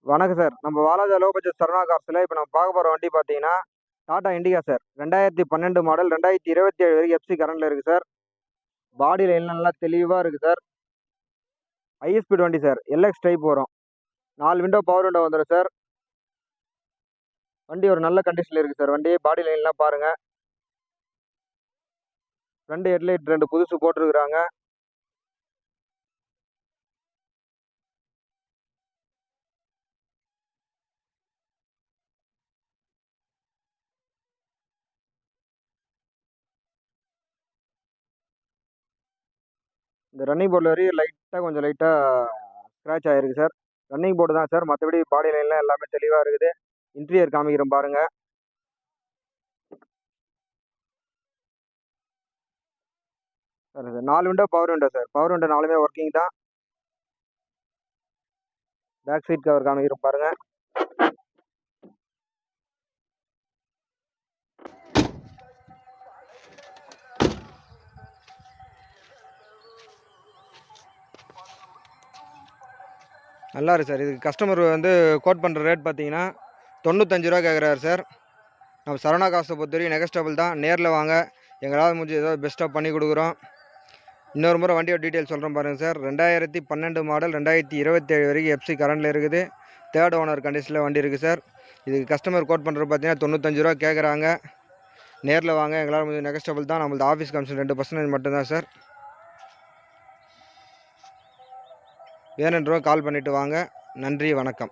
வணக்கம் சார். நம்ம Walajah low budget Saravana கார்ஸ்ல இப்ப நம்ம பார்க்க போற வண்டி பார்த்தீங்கன்னா, டாடா இண்டிகா சார். 2012 மாடல் 2027 வரைக்கும் எஃப்சி கரண்ட்ல இருக்கு சார். பாடி லைன்லாம் நல்லா தெளிவா இருக்கு சார். ஹை ஸ்பீட் வண்டி சார். எல்எக்ஸ் டைப் வரும். 4 விண்டோ பவர் விண்டோ வந்துரும் சார். வண்டி ஒரு நல்ல கண்டிஷன்ல இருக்கு சார். வண்டி பாடி லைன்லாம் பாருங்க. ஃப்ரண்ட் ஹெட்லைட் 2 புதுசு போட்டிருக்காங்க. இந்த ரன்னிங் போர்ட்ல வரையும் கொஞ்சம் லைட்டா ஸ்க்ராட்ச் ஆயிருக்கு சார். ரன்னிங் போர்டு தான் சார். மத்தபடி பாடி லைன்லாம் எல்லாமே தெளிவா இருக்குது. இன்டீரியர் காமிக்கிறேன் பாருங்க. Sir 4 window power window sir. Power window 4மே ஒர்க்கிங் தான். பேக் சீட் கவர் காமிக்கிறேன் பாருங்க. நல்லா இருக்கு சார். இதுக்கு கஸ்டமர் கோட் பண்ணுற ரேட் பார்த்தீங்கன்னா 95 ரூபா கேட்குறாரு சார். நம்ம சரவணா காசை பொறுத்தவரைக்கும் நெகஸ்டபிள் தான். நேரில் வாங்க, எங்களால் முடிஞ்சு ஏதோ பெஸ்ட்டாக பண்ணி கொடுக்குறோம். இன்னொரு முறை வண்டியோட டீட்டெயில் சொல்கிறேன் பாருங்கள் சார். 2012 மாடல் 2027 வரைக்கும் எஃப்சி கரண்டில் இருக்குது. தேர்ட் ஓனர் கண்டிஷனில் வண்டி இருக்குது சார். இதுக்கு கஸ்டமர் கோட் பண்ணுறது பார்த்தீங்கன்னா 95 ரூபா கேட்குறாங்க. நேரில் வாங்க, எங்களால் முடிஞ்ச நெகஸ்டபிள் தான். நம்மளது ஆஃபீஸ் கமிஷன் 2% மட்டும்தான் சார். வேணுன்றவங்க கால் பண்ணிவிட்டு வாங்க. நன்றி, வணக்கம்.